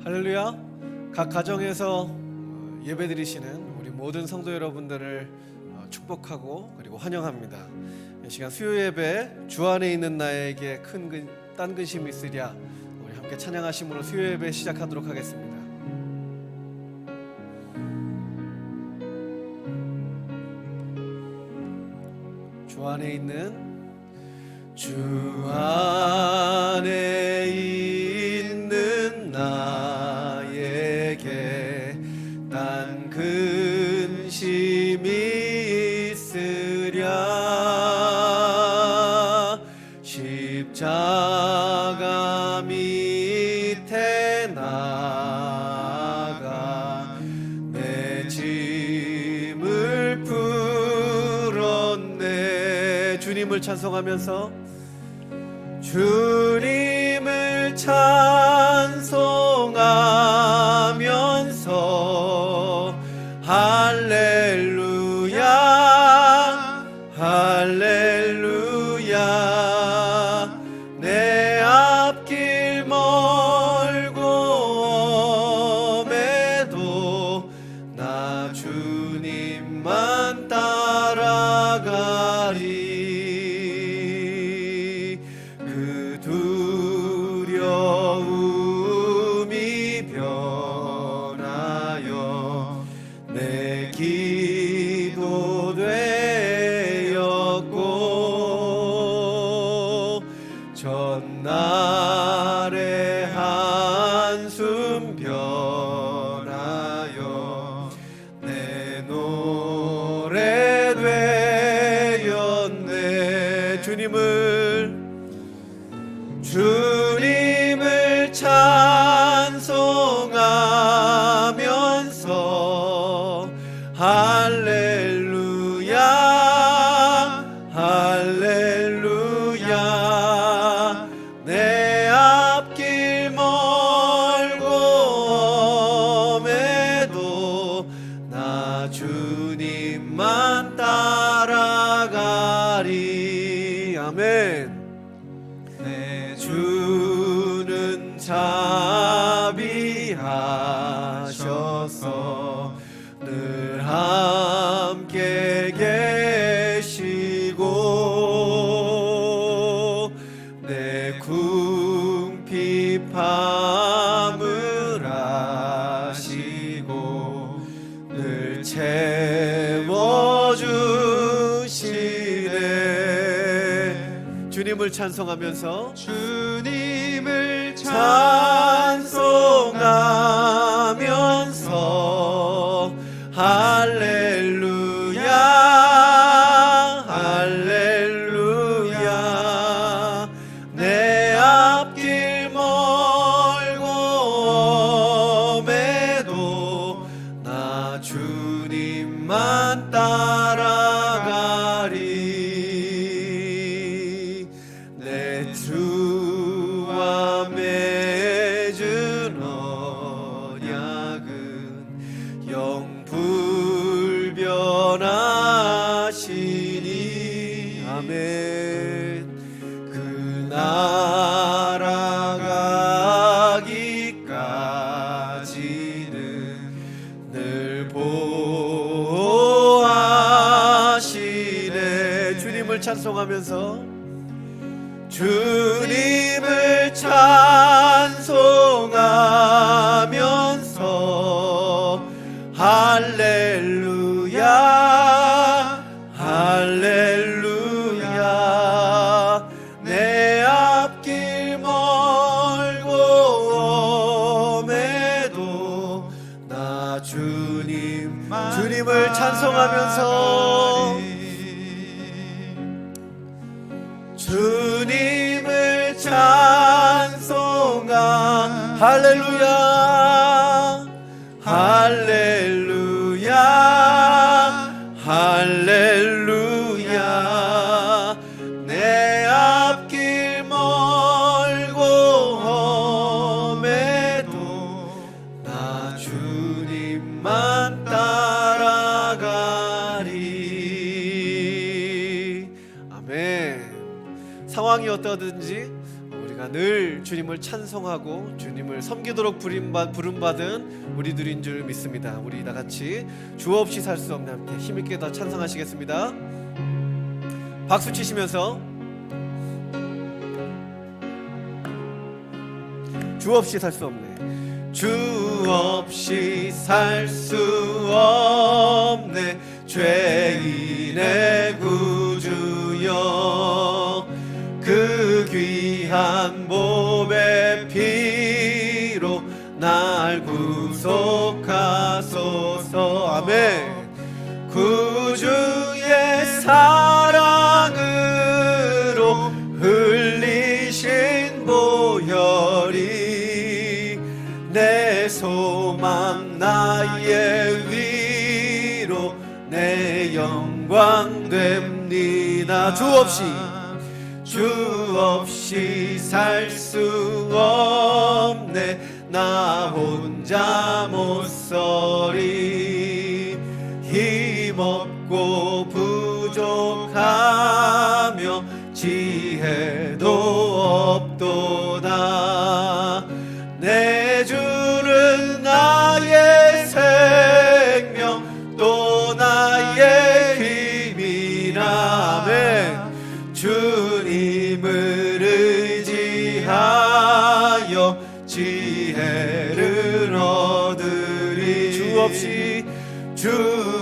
할렐루야. 각 가정에서 예배드리시는 우리 모든 성도 여러분들을 축복하고 그리고 환영합니다. 이 시간 수요 예배, 주 안에 있는 나에게 딴 근심이 있으랴, 우리 함께 찬양하심으로 수요 예배 시작하도록 하겠습니다. 주 안에 있는, 주 안에 있는 나에게 딴 근심이 있으랴. 십자가 밑에 나가 내 짐을 풀었네. 주님을 찬송하면서, 주님을 찬송하면서 할렐루야 할렐루야. 내 앞길 멀고 험해도 나 주님만 따라가리. 두려움이 변하여 내 기도 되었고, 전날의 한숨 변하여 내 노래 되었네. 주님을 찬송하면서 할렐루야 할렐루야. 내 앞길 멀고 험해도 나 주님만 따라가리. 아멘. 주는 자비하셔서 늘 함께 계시고, 내 궁핍함을 아시고 늘 채워주시네. 주님을 찬송하면서, 주님을 찬송하면서 할렐루야 할렐루야. 내 앞길 멀고 험해도 나 주님만 따라가리. 내 주와 맺은 언약은 영불변하시니. 아멘. 그 나라 가기까지는 늘 보호하시네. 주님을 찬송하면서, 주님을 찬송하면서 할렐루야 할렐루야. 내 앞길 멀고 험해도 나 주님을 찬송하면서, 주님을 찬송하 할렐루야 할렐루야 할렐루야. 내 앞길 멀고 험해도 나 주님만 따라가리. 아멘. 상황이 어떠든지 우리가 늘 주님을 찬송하고 주님을 섬기도록 부름받은 우리들인 줄 믿습니다. 우리 다 같이 주 없이 살 수 없네 함께 힘있게 더 찬송하시겠습니다. 박수 치시면서 주 없이 살 수 없네, 주 없이 살 수 없네, 죄인의 구주여, 그 귀한 몸의 피로 날 구속하소서. 아멘. 구주의 사랑으로 흘리신 보혈이 내 소망 나의 위로 내 영광 됩니다. 주 없이 살 수 없네, 나 혼자 못 서리. 힘없고 부족하며 지혜도 없도다. 내 주는 나의 생명 또 나의 힘이라. 아멘. 주님을 의지하여 지혜를 얻으리. 주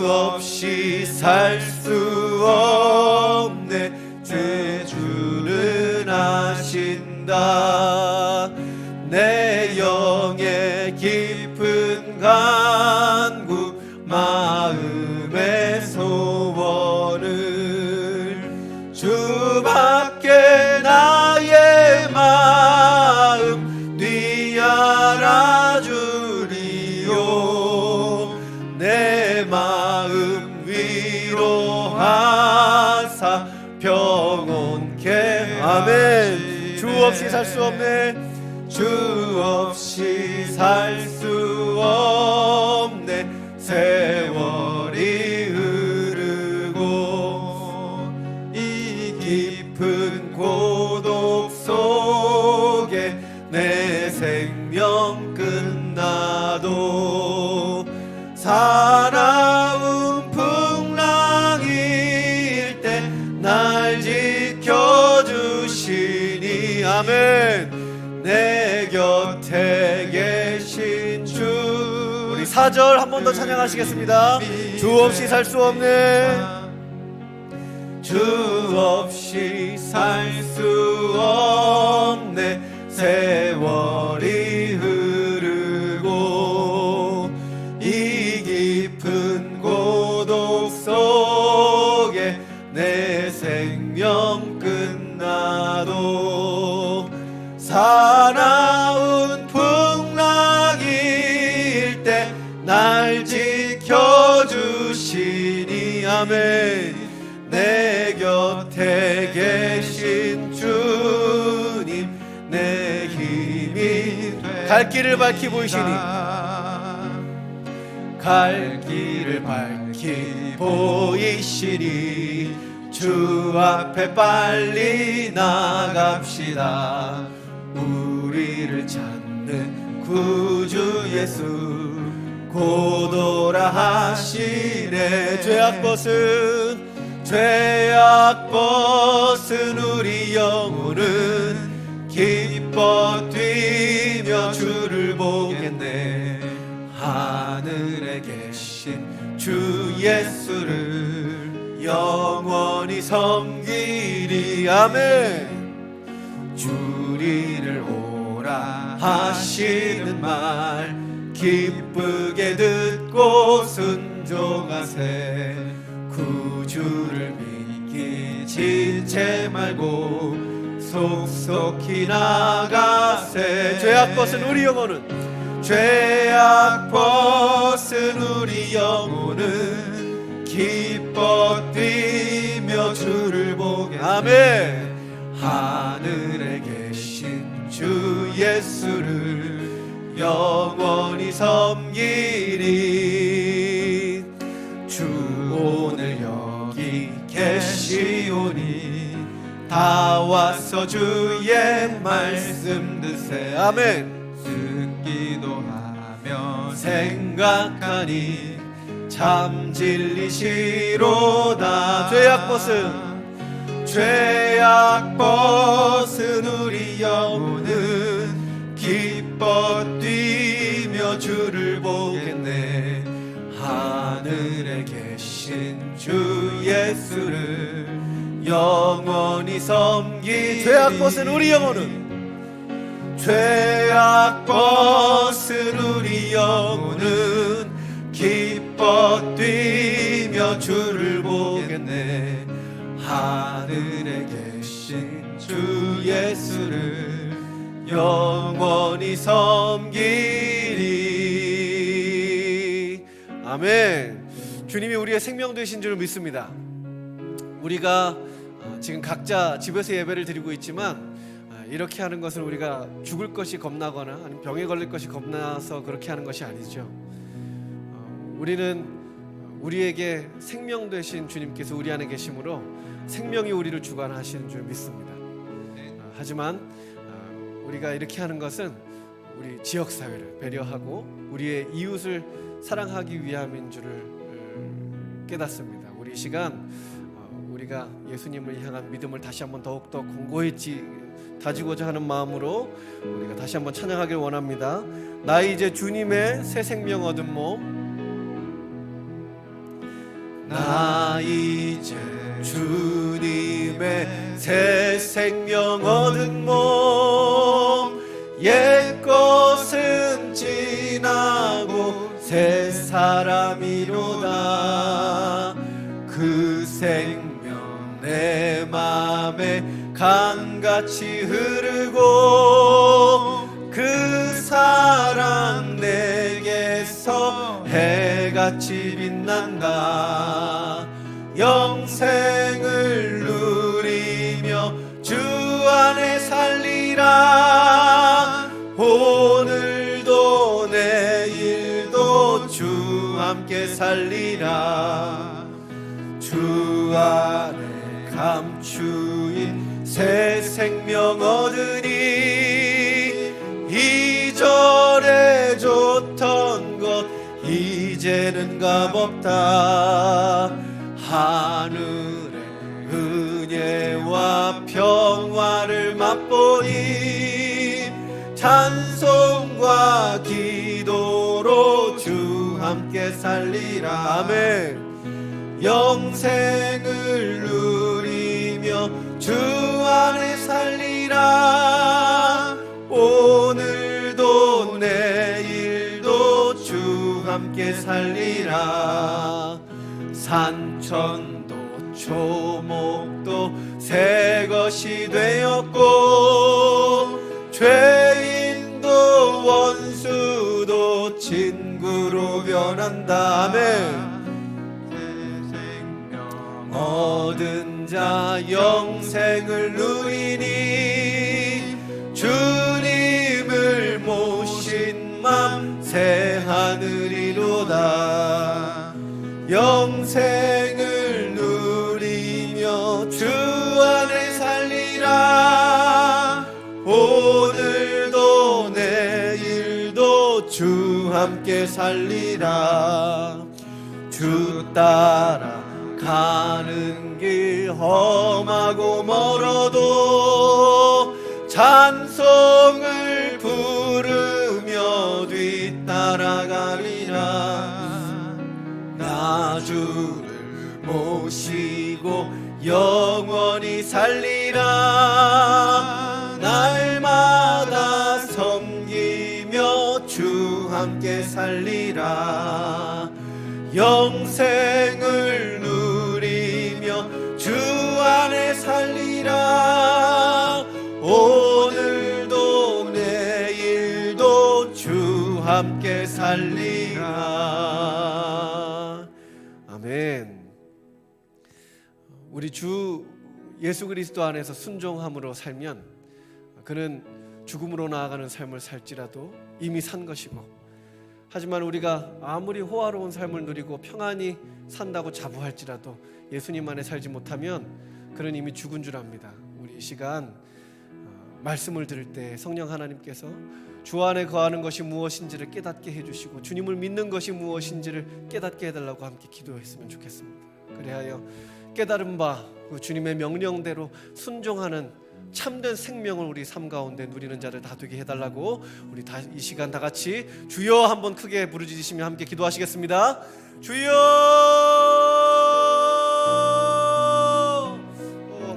없이 살 수 없네, 내 주는 아신다. 내 영의 깊은 간구 마음의 소원을 주밖에 나의 마음 네 알아주리요. 내 마음 위로하사 평온케. 아멘. 주 없이 살 수 없네, 주 없이 살 수 없네, 세월이 흐르고 이 깊은 고독 속에 내 생명 끝나도 사나운 풍랑일 때 날 지켜주시니. 아멘. 내 곁에 계신 주. 우리 4절 한 번 더 찬양하시겠습니다. 주 없이 살 수 없네, 주 없이 살 수 없네, 세월이 흐르고 이 깊은 고독 속에 내 생명 끝나도 사나운 풍랑일 때 날 지켜주시니. 아멘. 내 곁에 계신 주님 내 힘이 갈 길을 밝히 보이시니. 갈 길을 밝히 보이시니 주 앞에 빨리 나갑시다. 우리를 찾는 구주 예수 고도라 하시네. 죄악 벗은 우리 영혼은 기뻐 뛰며 주를 보겠네. 하늘에 계신 주 예수를 영원히 섬기리. 아멘. 주리를 오라 하시는 말 기쁘게 듣고 순종하세. 구주를 믿기 지체 말고 속속히 나가세. 죄악 벗은 우리 영혼은 기뻐 뛰며 주를 보게. 아멘. 하늘에 계신 주 예수를 영원히 섬기리. 주 오늘 여기 계시오니 다 와서 주의 말씀 드세. 아멘. 듣기도 하며 생각하니 참 진리시로다. 죄악 벗은 우리 영혼은 기뻐 뛰며 주를 보겠네. 하늘에 계신 주 예수를 영원히 섬기리. 죄악 벗은 우리 영혼은, 죄악 벗은 우리 영혼은 기뻐 뛰며 주를 보겠네. 하늘에 계신 주 예수를 영원히 섬기리. 아멘. 주님이 우리의 생명 되신 줄 믿습니다. 우리가 지금 각자 집에서 예배를 드리고 있지만 이렇게 하는 것은 우리가 죽을 것이 겁나거나 아니면 병에 걸릴 것이 겁나서 그렇게 하는 것이 아니죠. 우리는 우리에게 생명 되신 주님께서 우리 안에 계심으로 생명이 우리를 주관하시는 줄 믿습니다. 하지만 우리가 이렇게 하는 것은 우리 지역사회를 배려하고 우리의 이웃을 사랑하기 위함인 줄을 깨닫습니다. 우리 이 시간 우리가 예수님을 향한 믿음을 다시 한번 더욱더 공고히 다지고자 하는 마음으로 우리가 다시 한번 찬양하길 원합니다. 나 이제 주님의 새 생명 얻은 몸, 나 이제 주님의 새 생명 얻은 몸, 옛 것은 지나고 새 사람이로다. 그 생명 내 맘에 강같이 흐르고 그 사랑 내게서 해같이 빛난다. 영생을 누리며 주 안에 살리라. 오늘도 내일도 주 함께 살리라. 주 안에 감추인 새 생명 얻으니 이전에 좋던 것 이제는 값없다. 하늘의 은혜와 평화를 맛보니 찬송과 기도로 주 함께 살리라. 아멘. 영생을 누리며 주 안에 살리라. 오늘도 내일도 주 함께 살리라. 산천도 초목도 새 것이 되었고 죄인도 원수도 친구로 변한다. 아멘. 얻은 자 영생을 누리니 주님을 모신 맘 새 하늘이로다. 영생을 누리며 주 안에 살리라. 오늘도 내일도 주 함께 살리라. 주 따라 가는 길 험하고 멀어도 찬송을 부르며 뒤따라가리라. 나 주를 모시고 영원히 살리라. 날마다 섬기며 주 함께 살리라. 영생을 누리며 주 안에 살리라. 오늘도 내일도 주 함께 살리라. 아멘. 우리 주 예수 그리스도 안에서 순종함으로 살면 그는 죽음으로 나아가는 삶을 살지라도 이미 산 것이고, 하지만 우리가 아무리 호화로운 삶을 누리고 평안히 산다고 자부할지라도 예수님 안에 살지 못하면 그는 이미 죽은 줄 압니다. 우리 이 시간 말씀을 들을 때 성령 하나님께서 주 안에 거하는 것이 무엇인지를 깨닫게 해주시고 주님을 믿는 것이 무엇인지를 깨닫게 해달라고 함께 기도했으면 좋겠습니다. 그래야 깨달은 바 그 주님의 명령대로 순종하는 참된 생명을 우리 삶 가운데 누리는 자들 다 되게 해달라고 우리 이 시간 다 같이 주여 한번 크게 부르짖으시며 함께 기도하시겠습니다. 주여!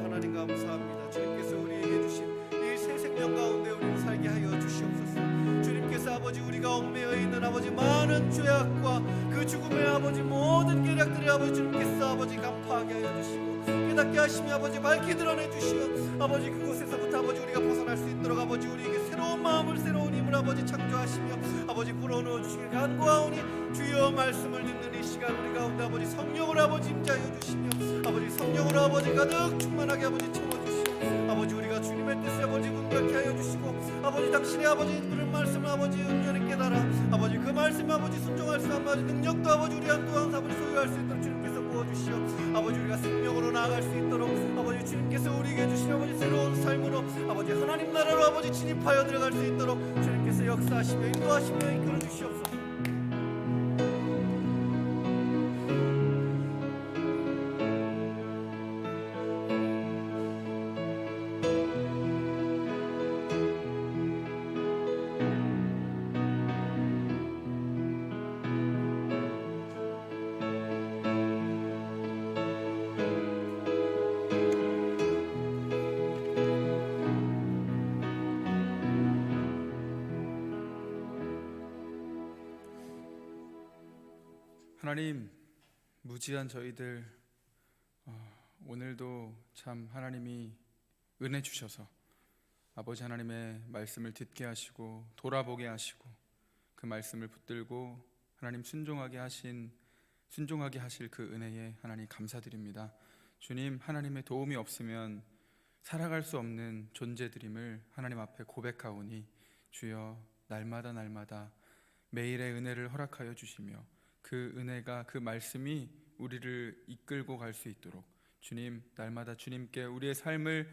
하나님 감사합니다. 주님께서 우리에게 주신 이 새 생명 가운데 우리를 살게 하여 주시옵소서. 주님께서 아버지 우리가 얽매여 있는 아버지 많은 죄악과 그 죽음의 아버지 모든 계략들을 아버지 주님께서 아버지 간파하게 하여 주시고 깨닫게 하시며 아버지 밝히 드러내 주시어 아버지 그곳에서부터 아버지 우리가 벗어날 수 있도록 아버지 우리에게 새로운 마음을 새로운 힘을 아버지 창조하시며 아버지 불어넣어 주시길 간구하오니 주여 말씀을 듣는 이 시간 우리 가운데 아버지 성령으로 아버지 임재하여 주시며 아버지 성령으로 아버지 가득 충만하게 아버지 채워주시오. 아버지 우리가 주님의 뜻을 아버지 분별케 하여 주시고 아버지 당신의 아버지 그런 말씀을 아버지 온전히 깨달아 아버지 그 말씀 아버지 순종할 수 있는 아버지 능력도 아버지 우리 한 또한 아버지 소유할 수 있도록 주님께서 부어주시오. 아버지 우리가 생명으로 나아갈 수 있도록 아버지 주님께서 우리에게 주신 아버지 새로운 삶으로 아버지 하나님 나라로 아버지 진입하여 들어갈 수 있도록 주님께서 역사하시며 인도하시며 이끌어 주시옵소서. 하나님, 무지한 저희들 오늘도 참 하나님이 은혜 주셔서 아버지 하나님의 말씀을 듣게 하시고 돌아보게 하시고 그 말씀을 붙들고 하나님 순종하게 하실 그 은혜에 하나님 감사드립니다. 주님, 하나님의 도움이 없으면 살아갈 수 없는 존재들임을 하나님 앞에 고백하오니 주여 날마다 매일의 은혜를 허락하여 주시며 그 은혜가 그 말씀이 우리를 이끌고 갈 수 있도록 주님 날마다 주님께 우리의 삶을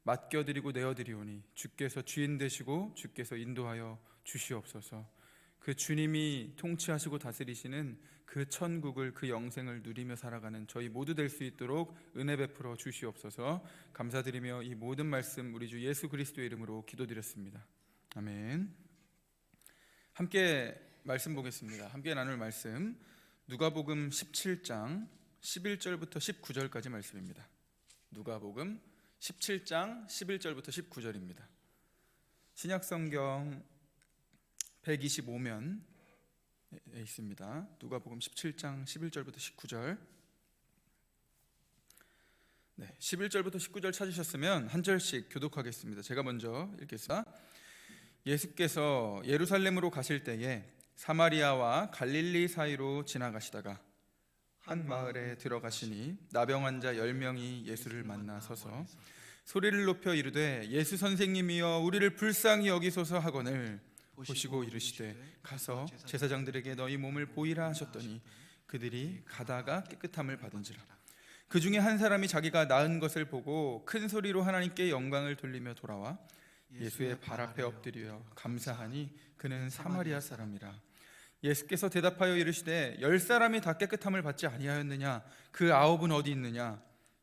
맡겨드리고 내어드리오니 주께서 주인 되시고 주께서 인도하여 주시옵소서. 그 주님이 통치하시고 다스리시는 그 천국을 그 영생을 누리며 살아가는 저희 모두 될 수 있도록 은혜 베풀어 주시옵소서. 감사드리며 이 모든 말씀 우리 주 예수 그리스도의 이름으로 기도드렸습니다. 아멘. 함께 말씀 보겠습니다. 함께 나눌 말씀 누가복음 17장 11절부터 19절까지 말씀입니다. 누가복음 17장 11절부터 19절입니다. 신약성경 125면에 있습니다. 누가복음 17장 11절부터 19절. 11절부터 19절 찾으셨으면 한 절씩 교독하겠습니다. 제가 먼저 읽겠습니다. 예수께서 예루살렘으로 가실 때에 사마리아와 갈릴리 사이로 지나가시다가 한 마을에 들어가시니 나병 환자 10명이 예수를 만나 서서 소리를 높여 이르되 예수 선생님이여 우리를 불쌍히 여기소서 하거늘 보시고 이르시되 가서 제사장들에게 너희 몸을 보이라 하셨더니 그들이 가다가 깨끗함을 받은지라. 그 중에 한 사람이 자기가 나은 것을 보고 큰 소리로 하나님께 영광을 돌리며 돌아와 예수의 발 앞에 엎드려 감사하니 그는 사마리아 사람이라. 예수께서 대답하여 이르시되 10사람이 다 깨끗함을 받지 아니하였느냐? 그 9은 어디 있느냐?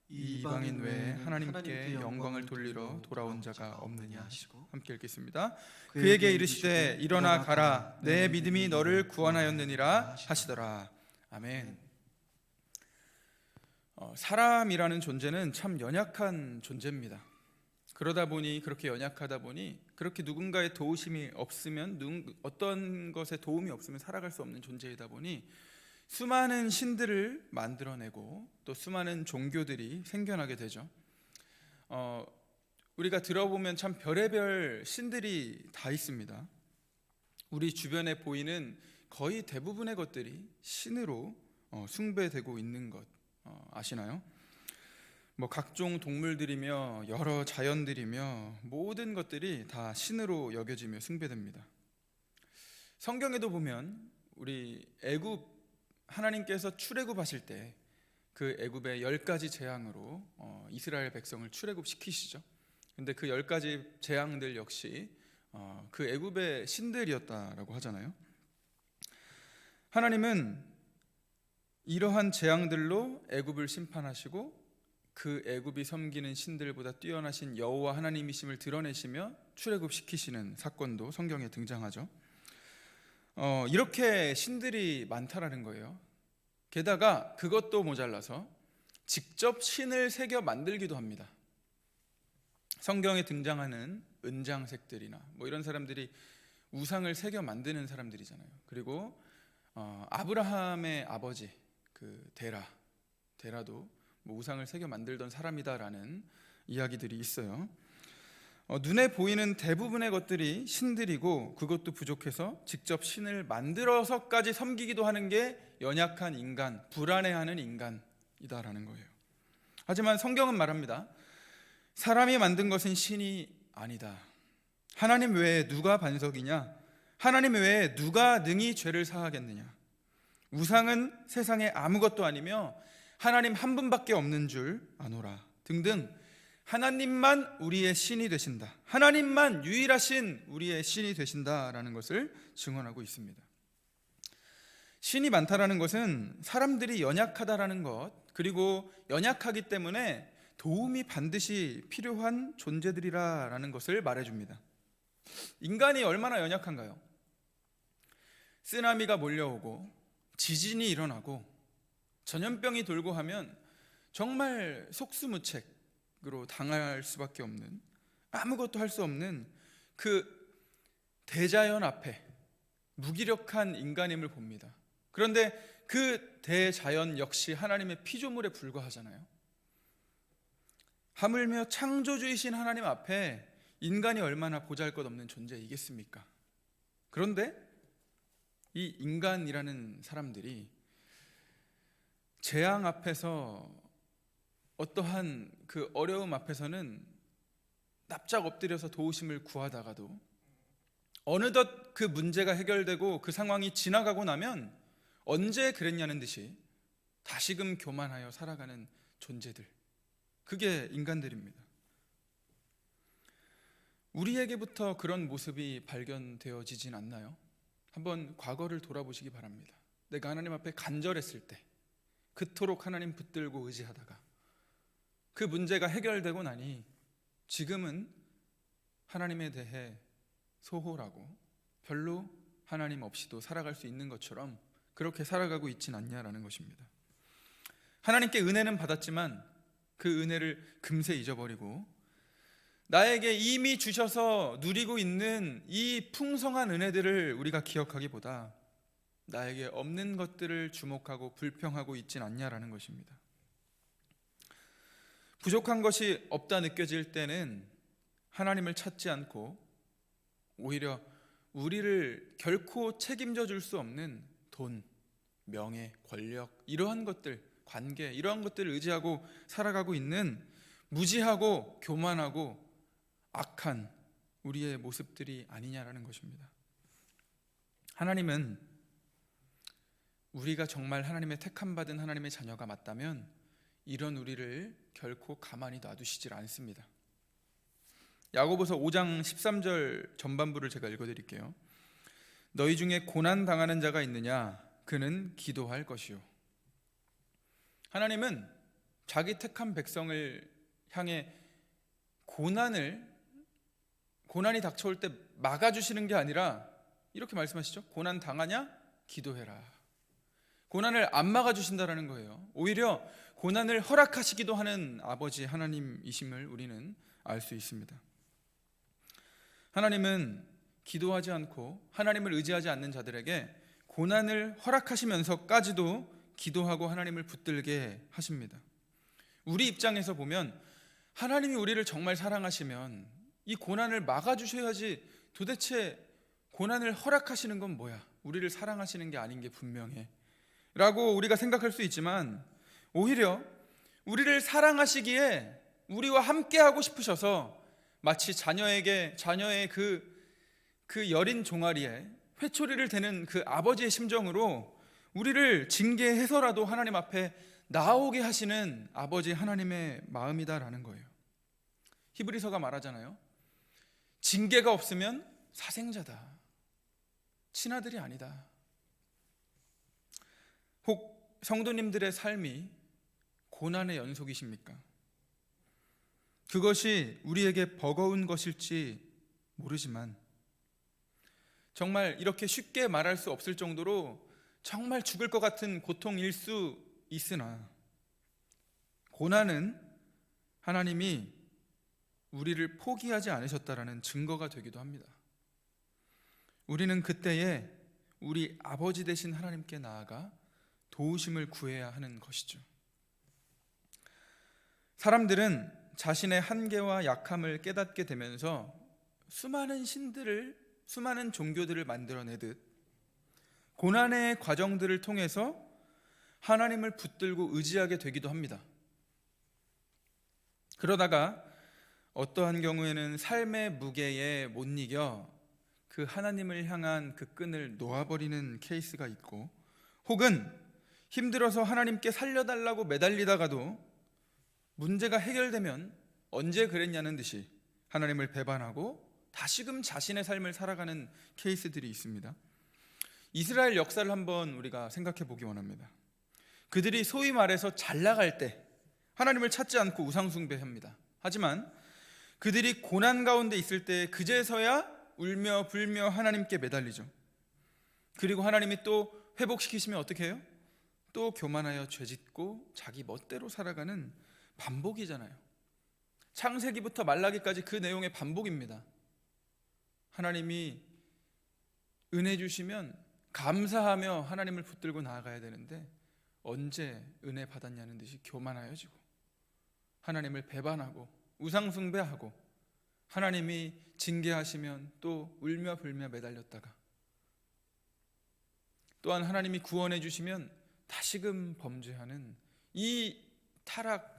이 이방인 외에 하나님께 영광을 돌리러 돌아온 자가 없느냐 하시고. 함께 읽겠습니다. 그에게 이르시되 일어나 가라 내 믿음이 너를 구원하였느니라 하시더라. 아멘. 사람이라는 존재는 참 연약한 존재입니다. 그러다 보니 그렇게 연약하다 보니 그렇게 누군가의 도우심이 없으면 어떤 것에 도움이 없으면 살아갈 수 없는 존재이다 보니 수많은 신들을 만들어내고 또 수많은 종교들이 생겨나게 되죠. 우리가 들어보면 참 별의별 신들이 다 있습니다. 우리 주변에 보이는 거의 대부분의 것들이 신으로 숭배되고 있는 것 아시나요? 각종 동물들이며 여러 자연들이며 모든 것들이 다 신으로 여겨지며 숭배됩니다. 성경에도 보면 우리 애굽 하나님께서 출애굽하실 때 그 애굽의 10가지 재앙으로 이스라엘 백성을 출애굽시키시죠. 근데 그 10가지 재앙들 역시 그 애굽의 신들이었다라고 하잖아요. 하나님은 이러한 재앙들로 애굽을 심판하시고 그 애굽이 섬기는 신들보다 뛰어나신 여호와 하나님이심을 드러내시며 출애굽시키시는 사건도 성경에 등장하죠. 이렇게 신들이 많다라는 거예요. 게다가 그것도 모자라서 직접 신을 새겨 만들기도 합니다. 성경에 등장하는 은장색들이나 뭐 이런 사람들이 우상을 새겨 만드는 사람들이잖아요. 그리고 아브라함의 아버지 그 데라도 뭐 우상을 새겨 만들던 사람이다라는 이야기들이 있어요. 눈에 보이는 대부분의 것들이 신들이고 그것도 부족해서 직접 신을 만들어서까지 섬기기도 하는 게 연약한 인간, 불안해하는 인간이다라는 거예요. 하지만 성경은 말합니다. 사람이 만든 것은 신이 아니다. 하나님 외에 누가 반석이냐? 하나님 외에 누가 능히 죄를 사하겠느냐? 우상은 세상에 아무것도 아니며 하나님 한 분밖에 없는 줄 아노라 등등 하나님만 우리의 신이 되신다. 하나님만 유일하신 우리의 신이 되신다라는 것을 증언하고 있습니다. 신이 많다라는 것은 사람들이 연약하다라는 것, 그리고 연약하기 때문에 도움이 반드시 필요한 존재들이라는 것을 말해줍니다. 인간이 얼마나 연약한가요? 쓰나미가 몰려오고 지진이 일어나고 전염병이 돌고 하면 정말 속수무책으로 당할 수밖에 없는, 아무것도 할 수 없는 그 대자연 앞에 무기력한 인간임을 봅니다. 그런데 그 대자연 역시 하나님의 피조물에 불과하잖아요. 하물며 창조주이신 하나님 앞에 인간이 얼마나 보잘것없는 존재이겠습니까? 그런데 이 인간이라는 사람들이 재앙 앞에서, 어떠한 그 어려움 앞에서는 납작 엎드려서 도우심을 구하다가도 어느덧 그 문제가 해결되고 그 상황이 지나가고 나면 언제 그랬냐는 듯이 다시금 교만하여 살아가는 존재들, 그게 인간들입니다. 우리에게부터 그런 모습이 발견되어지진 않나요? 한번 과거를 돌아보시기 바랍니다. 내가 하나님 앞에 간절했을 때, 그토록 하나님 붙들고 의지하다가 그 문제가 해결되고 나니 지금은 하나님에 대해 소홀하고 별로 하나님 없이도 살아갈 수 있는 것처럼 그렇게 살아가고 있진 않냐라는 것입니다. 하나님께 은혜는 받았지만 그 은혜를 금세 잊어버리고 나에게 이미 주셔서 누리고 있는 이 풍성한 은혜들을 우리가 기억하기보다 나에게 없는 것들을 주목하고 불평하고 있진 않냐라는 것입니다. 부족한 것이 없다 느껴질 때는 하나님을 찾지 않고 오히려 우리를 결코 책임져 줄 수 없는 돈, 명예, 권력, 이러한 것들, 관계, 이러한 것들을 의지하고 살아가고 있는 무지하고 교만하고 악한 우리의 모습들이 아니냐라는 것입니다. 하나님은 우리가 정말 하나님의 택함받은 하나님의 자녀가 맞다면 이런 우리를 결코 가만히 놔두시질 않습니다. 야고보서 5장 13절 전반부를 제가 읽어드릴게요. 너희 중에 고난 당하는 자가 있느냐? 그는 기도할 것이요. 하나님은 자기 택한 백성을 향해 고난이 닥쳐올 때 막아주시는 게 아니라 이렇게 말씀하시죠. 고난 당하냐? 기도해라. 고난을 안 막아주신다라는 거예요. 오히려 고난을 허락하시기도 하는 아버지 하나님이심을 우리는 알 수 있습니다. 하나님은 기도하지 않고 하나님을 의지하지 않는 자들에게 고난을 허락하시면서까지도 기도하고 하나님을 붙들게 하십니다. 우리 입장에서 보면 하나님이 우리를 정말 사랑하시면 이 고난을 막아주셔야지, 도대체 고난을 허락하시는 건 뭐야? 우리를 사랑하시는 게 아닌 게 분명해 라고 우리가 생각할 수 있지만, 오히려 우리를 사랑하시기에 우리와 함께 하고 싶으셔서 마치 자녀의 그 여린 종아리에 회초리를 대는 그 아버지의 심정으로 우리를 징계해서라도 하나님 앞에 나오게 하시는 아버지 하나님의 마음이다라는 거예요. 히브리서가 말하잖아요. 징계가 없으면 사생자다. 친아들이 아니다. 혹 성도님들의 삶이 고난의 연속이십니까? 그것이 우리에게 버거운 것일지 모르지만 정말 이렇게 쉽게 말할 수 없을 정도로 정말 죽을 것 같은 고통일 수 있으나 고난은 하나님이 우리를 포기하지 않으셨다라는 증거가 되기도 합니다. 우리는 그때에 우리 아버지 되신 하나님께 나아가 도우심을 구해야 하는 것이죠. 사람들은 자신의 한계와 약함을 깨닫게 되면서 수많은 신들을, 수많은 종교들을 만들어내듯 고난의 과정들을 통해서 하나님을 붙들고 의지하게 되기도 합니다. 그러다가 어떠한 경우에는 삶의 무게에 못 이겨 그 하나님을 향한 그 끈을 놓아버리는 케이스가 있고, 혹은 힘들어서 하나님께 살려달라고 매달리다가도 문제가 해결되면 언제 그랬냐는 듯이 하나님을 배반하고 다시금 자신의 삶을 살아가는 케이스들이 있습니다. 이스라엘 역사를 한번 우리가 생각해 보기 원합니다. 그들이 소위 말해서 잘 나갈 때 하나님을 찾지 않고 우상 숭배합니다. 하지만 그들이 고난 가운데 있을 때 그제서야 울며 불며 하나님께 매달리죠. 그리고 하나님이 또 회복시키시면 어떻게 해요? 또 교만하여 죄짓고 자기 멋대로 살아가는 반복이잖아요. 창세기부터 말라기까지 그 내용의 반복입니다. 하나님이 은혜 주시면 감사하며 하나님을 붙들고 나아가야 되는데 언제 은혜 받았냐는 듯이 교만하여지고 하나님을 배반하고 우상 숭배하고 하나님이 징계하시면 또 울며 불며 매달렸다가 또한 하나님이 구원해 주시면 다시금 범죄하는 이 타락,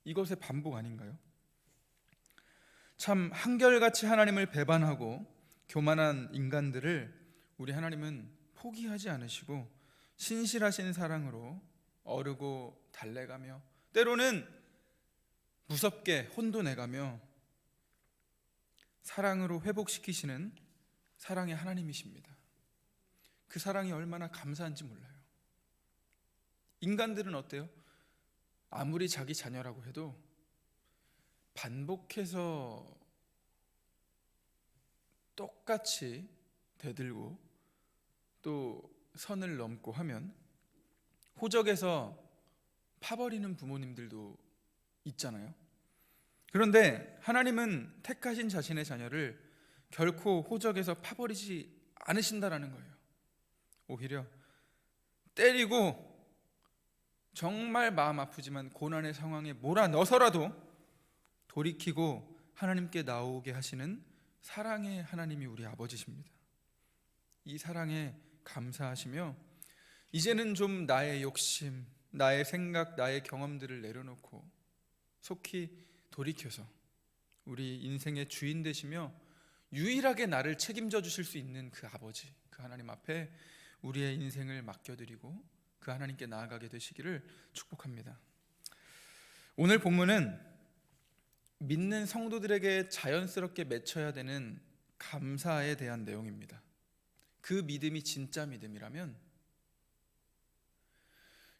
이것의 반복 아닌가요? 참 한결같이 하나님을 배반하고 교만한 인간들을 우리 하나님은 포기하지 않으시고 신실하신 사랑으로 어르고 달래가며 때로는 무섭게 혼돈해가며 사랑으로 회복시키시는 사랑의 하나님이십니다. 그 사랑이 얼마나 감사한지 몰라요. 인간들은 어때요? 아무리 자기 자녀라고 해도 반복해서 똑같이 대들고 또 선을 넘고 하면 호적에서 파버리는 부모님들도 있잖아요. 그런데 하나님은 택하신 자신의 자녀를 결코 호적에서 파버리지 않으신다라는 거예요. 오히려 때리고 정말 마음 아프지만 고난의 상황에 몰아넣어서라도 돌이키고 하나님께 나오게 하시는 사랑의 하나님이 우리 아버지십니다. 이 사랑에 감사하시며 이제는 좀 나의 욕심, 나의 생각, 나의 경험들을 내려놓고 속히 돌이켜서 우리 인생의 주인 되시며 유일하게 나를 책임져 주실 수 있는 그 아버지, 그 하나님 앞에 우리의 인생을 맡겨드리고 그 하나님께 나아가게 되시기를 축복합니다. 오늘 본문은 믿는 성도들에게 자연스럽게 맺혀야 되는 감사에 대한 내용입니다. 그 믿음이 진짜 믿음이라면,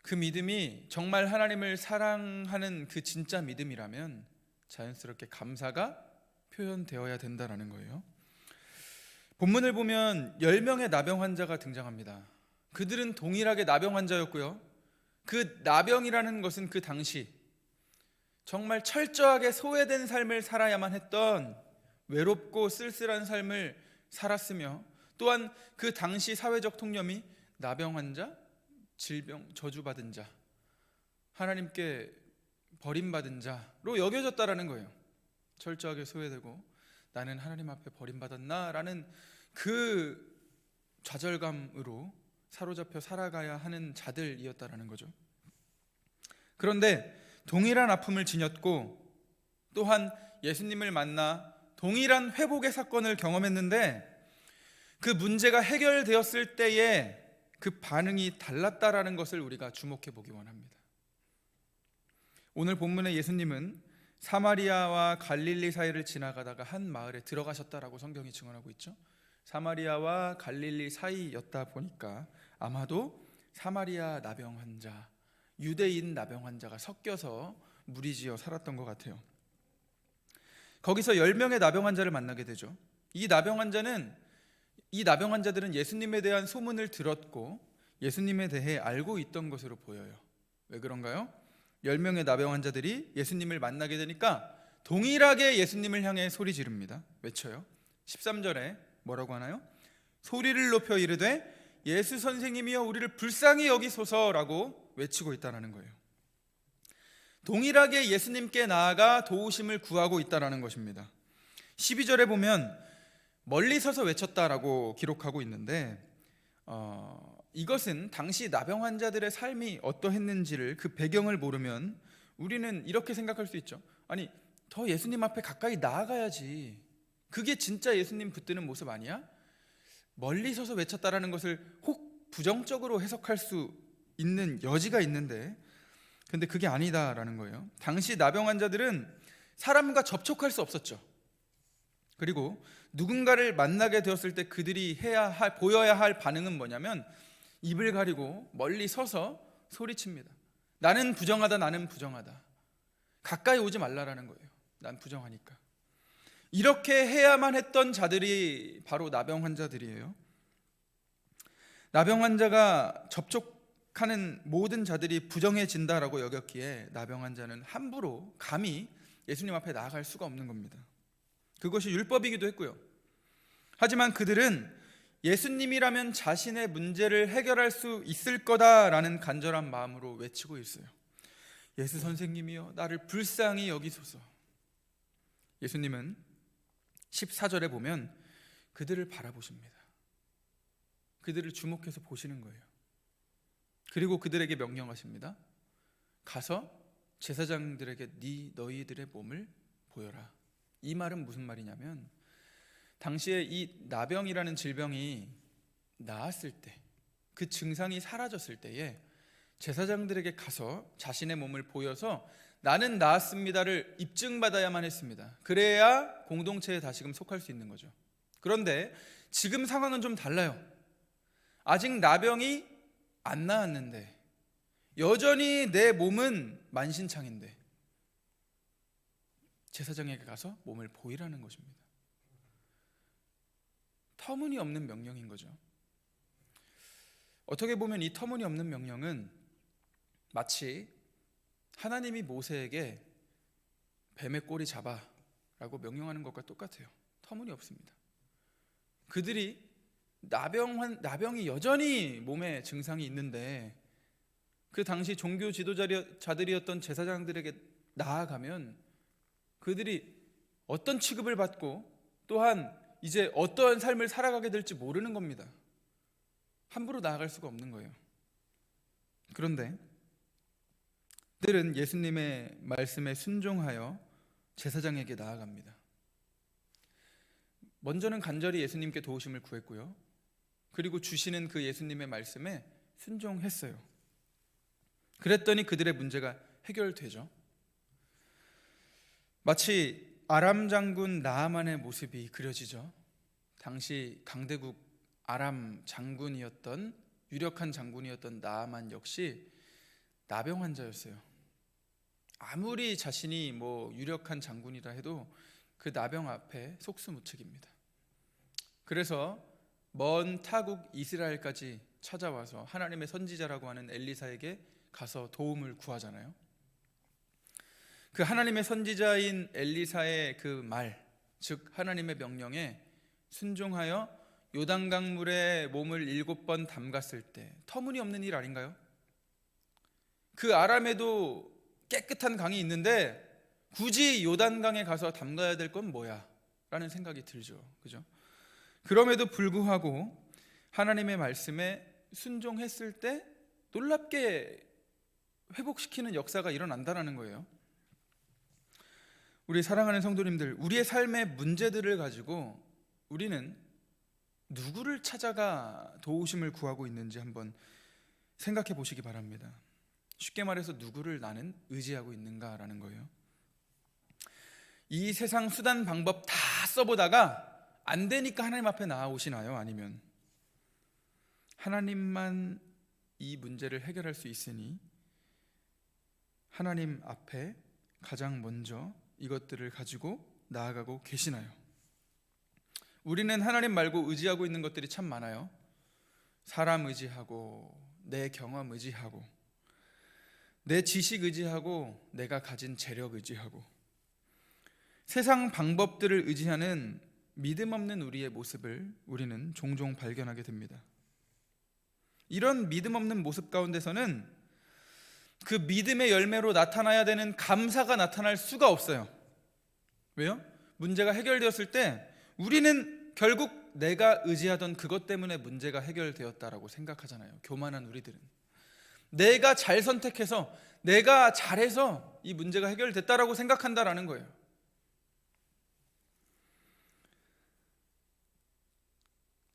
그 믿음이 정말 하나님을 사랑하는 그 진짜 믿음이라면 자연스럽게 감사가 표현되어야 된다는 거예요. 본문을 보면 10명의 나병 환자가 등장합니다. 그들은 동일하게 나병 환자였고요. 그 나병이라는 것은 그 당시 정말 철저하게 소외된 삶을 살아야만 했던 외롭고 쓸쓸한 삶을 살았으며, 또한 그 당시 사회적 통념이 나병 환자, 질병, 저주받은 자, 하나님께 버림받은 자로 여겨졌다라는 거예요. 철저하게 소외되고 나는 하나님 앞에 버림받았나? 라는 그 좌절감으로 사로잡혀 살아가야 하는 자들이었다라는 거죠. 그런데 동일한 아픔을 지녔고 또한 예수님을 만나 동일한 회복의 사건을 경험했는데 그 문제가 해결되었을 때에 그 반응이 달랐다라는 것을 우리가 주목해 보기 원합니다. 오늘 본문의 예수님은 사마리아와 갈릴리 사이를 지나가다가 한 마을에 들어가셨다라고 성경이 증언하고 있죠. 사마리아와 갈릴리 사이였다 보니까 아마도 사마리아 나병 환자, 유대인 나병 환자가 섞여서 무리지어 살았던 것 같아요. 거기서 10명의 나병 환자를 만나게 되죠. 이 나병 환자들은 예수님에 대한 소문을 들었고 예수님에 대해 알고 있던 것으로 보여요. 왜 그런가요? 10명의 나병 환자들이 예수님을 만나게 되니까 동일하게 예수님을 향해 소리 지릅니다. 외쳐요. 13절에 뭐라고 하나요? 소리를 높여 이르되 예수 선생님이여 우리를 불쌍히 여기소서라고 외치고 있다는 거예요. 동일하게 예수님께 나아가 도우심을 구하고 있다는 것입니다. 12절에 보면 멀리 서서 외쳤다라고 기록하고 있는데 이것은 당시 나병 환자들의 삶이 어떠했는지를 그 배경을 모르면 우리는 이렇게 생각할 수 있죠. 아니, 더 예수님 앞에 가까이 나아가야지. 그게 진짜 예수님 붙드는 모습 아니야? 멀리 서서 외쳤다라는 것을 혹 부정적으로 해석할 수 있는 여지가 있는데, 근데 그게 아니다라는 거예요. 당시 나병 환자들은 사람과 접촉할 수 없었죠. 그리고 누군가를 만나게 되었을 때 그들이 보여야 할 반응은 뭐냐면 입을 가리고 멀리 서서 소리칩니다. 나는 부정하다, 나는 부정하다. 가까이 오지 말라라는 거예요. 난 부정하니까. 이렇게 해야만 했던 자들이 바로 나병 환자들이에요. 나병 환자가 접촉하는 모든 자들이 부정해진다라고 여겼기에 나병 환자는 함부로 감히 예수님 앞에 나아갈 수가 없는 겁니다. 그것이 율법이기도 했고요. 하지만 그들은 예수님이라면 자신의 문제를 해결할 수 있을 거다라는 간절한 마음으로 외치고 있어요. 예수 선생님이여 나를 불쌍히 여기소서. 예수님은 14절에 보면 그들을 바라보십니다. 그들을 주목해서 보시는 거예요. 그리고 그들에게 명령하십니다. 가서 제사장들에게 너희들의 몸을 보여라. 이 말은 무슨 말이냐면 당시에 이 나병이라는 질병이 나았을 때, 그 증상이 사라졌을 때에 제사장들에게 가서 자신의 몸을 보여서 나는 나았습니다를 입증받아야만 했습니다. 그래야 공동체에 다시금 속할 수 있는 거죠. 그런데 지금 상황은 좀 달라요. 아직 나병이 안 나았는데 여전히 내 몸은 만신창인데 제사장에게 가서 몸을 보이라는 것입니다. 터무니없는 명령인 거죠. 어떻게 보면 이 터무니없는 명령은 마치 하나님이 모세에게 뱀의 꼬리 잡아라고 명령하는 것과 똑같아요. 터무니없습니다. 그들이 나병이 여전히 몸에 증상이 있는데 그 당시 종교 지도자들이었던 제사장들에게 나아가면 그들이 어떤 취급을 받고 또한 이제 어떠한 삶을 살아가게 될지 모르는 겁니다. 함부로 나아갈 수가 없는 거예요. 그런데 그들은 예수님의 말씀에 순종하여 제사장에게 나아갑니다. 먼저는 간절히 예수님께 도우심을 구했고요. 그리고 주시는 그 예수님의 말씀에 순종했어요. 그랬더니 그들의 문제가 해결되죠. 마치 아람 장군 나아만의 모습이 그려지죠. 당시 강대국 아람 장군이었던 유력한 장군이었던 나아만 역시 나병 환자였어요. 아무리 자신이 유력한 장군이라 해도 그 나병 앞에 속수무책입니다. 그래서 먼 타국 이스라엘까지 찾아와서 하나님의 선지자라고 하는 엘리사에게 가서 도움을 구하잖아요. 그 하나님의 선지자인 엘리사의 그 말, 즉 하나님의 명령에 순종하여 요단강물에 몸을 7번 담갔을 때 터무니없는 일 아닌가요? 그 아람에도 깨끗한 강이 있는데 굳이 요단강에 가서 담가야 될 건 뭐야? 라는 생각이 들죠. 그죠? 그럼에도 불구하고 하나님의 말씀에 순종했을 때 놀랍게 회복시키는 역사가 일어난다는 거예요. 우리 사랑하는 성도님들, 우리의 삶의 문제들을 가지고 우리는 누구를 찾아가 도우심을 구하고 있는지 한번 생각해 보시기 바랍니다. 쉽게 말해서 누구를 나는 의지하고 있는가라는 거예요. 이 세상 수단 방법 다 써보다가 안 되니까 하나님 앞에 나아오시나요? 아니면 하나님만 이 문제를 해결할 수 있으니 하나님 앞에 가장 먼저 이것들을 가지고 나아가고 계시나요? 우리는 하나님 말고 의지하고 있는 것들이 참 많아요. 사람 의지하고, 내 경험 의지하고, 내 지식 의지하고, 내가 가진 재력 의지하고, 세상 방법들을 의지하는 믿음 없는 우리의 모습을 우리는 종종 발견하게 됩니다. 이런 믿음 없는 모습 가운데서는 그 믿음의 열매로 나타나야 되는 감사가 나타날 수가 없어요. 왜요? 문제가 해결되었을 때 우리는 결국 내가 의지하던 그것 때문에 문제가 해결되었다라고 생각하잖아요. 교만한 우리들은 내가 잘 선택해서, 내가 잘해서 이 문제가 해결됐다라고 생각한다라는 거예요.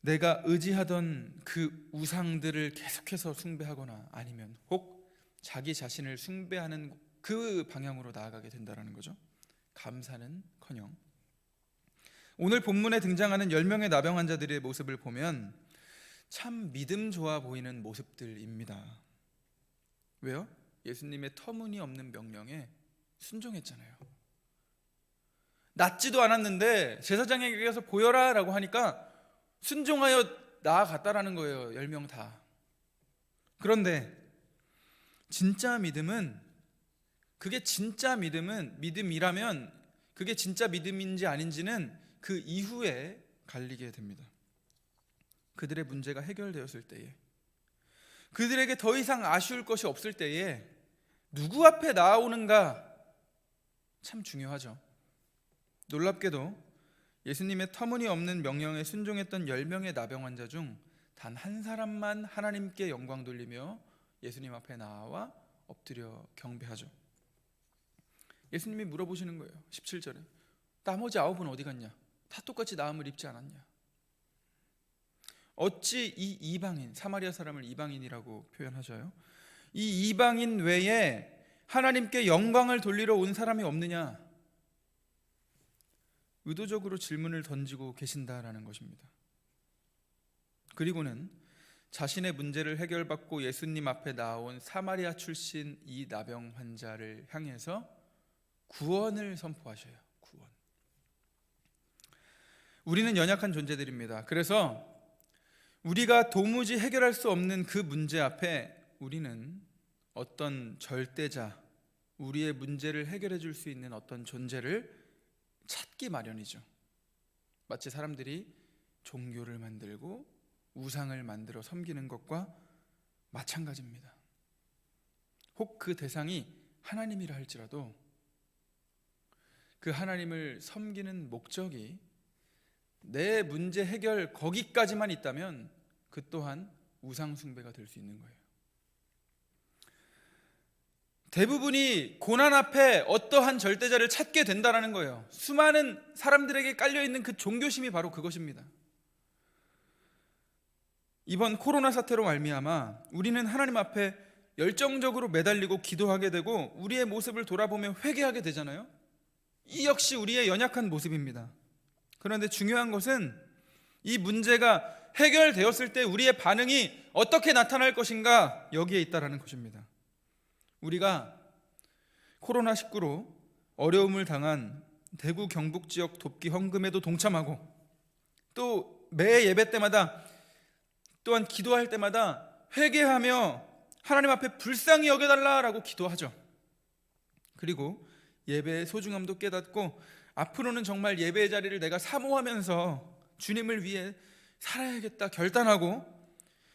내가 의지하던 그 우상들을 계속해서 숭배하거나 아니면 혹 자기 자신을 숭배하는 그 방향으로 나아가게 된다는 거죠. 감사는커녕. 오늘 본문에 등장하는 10명의 나병 환자들의 모습을 보면 참 믿음 좋아 보이는 모습들입니다. 왜요? 예수님의 터무니없는 명령에 순종했잖아요. 낫지도 않았는데 제사장에게 가서 보여라 라고 하니까 순종하여 나아갔다라는 거예요. 10명 다. 그런데 진짜 믿음은, 그게 진짜 믿음이라면 그게 진짜 믿음인지 아닌지는 그 이후에 갈리게 됩니다. 그들의 문제가 해결되었을 때에, 그들에게 더 이상 아쉬울 것이 없을 때에 누구 앞에 나아오는가 참 중요하죠. 놀랍게도 예수님의 터무니없는 명령에 순종했던 10명의 나병 환자 중 단 한 사람만 하나님께 영광 돌리며 예수님 앞에 나와 엎드려 경배하죠. 예수님이 물어보시는 거예요. 17절에 나머지 9은 어디 갔냐? 다 똑같이 나음을 입지 않았냐? 어찌 이 이방인, 사마리아 사람을 이방인이라고 표현하셔요? 이 이방인 외에 하나님께 영광을 돌리러 온 사람이 없느냐? 의도적으로 질문을 던지고 계신다라는 것입니다. 그리고는 자신의 문제를 해결받고 예수님 앞에 나온 사마리아 출신 이 나병 환자를 향해서 구원을 선포하셔요. 구원. 우리는 연약한 존재들입니다. 그래서 우리가 도무지 해결할 수 없는 그 문제 앞에 우리는 어떤 절대자, 우리의 문제를 해결해 줄 수 있는 어떤 존재를 찾기 마련이죠. 마치 사람들이 종교를 만들고 우상을 만들어 섬기는 것과 마찬가지입니다. 혹 그 대상이 하나님이라 할지라도 그 하나님을 섬기는 목적이 내 문제 해결 거기까지만 있다면 그 또한 우상 숭배가 될 수 있는 거예요. 대부분이 고난 앞에 어떠한 절대자를 찾게 된다는 거예요. 수많은 사람들에게 깔려있는 그 종교심이 바로 그것입니다. 이번 코로나 사태로 말미암아 우리는 하나님 앞에 열정적으로 매달리고 기도하게 되고 우리의 모습을 돌아보며 회개하게 되잖아요. 이 역시 우리의 연약한 모습입니다. 그런데 중요한 것은 이 문제가 해결되었을 때 우리의 반응이 어떻게 나타날 것인가, 여기에 있다라는 것입니다. 우리가 코로나19로 어려움을 당한 대구 경북 지역 돕기 헌금에도 동참하고 또 매 예배 때마다 또한 기도할 때마다 회개하며 하나님 앞에 불쌍히 여겨달라라고 기도하죠. 그리고 예배의 소중함도 깨닫고 앞으로는 정말 예배의 자리를 내가 사모하면서 주님을 위해 살아야겠다 결단하고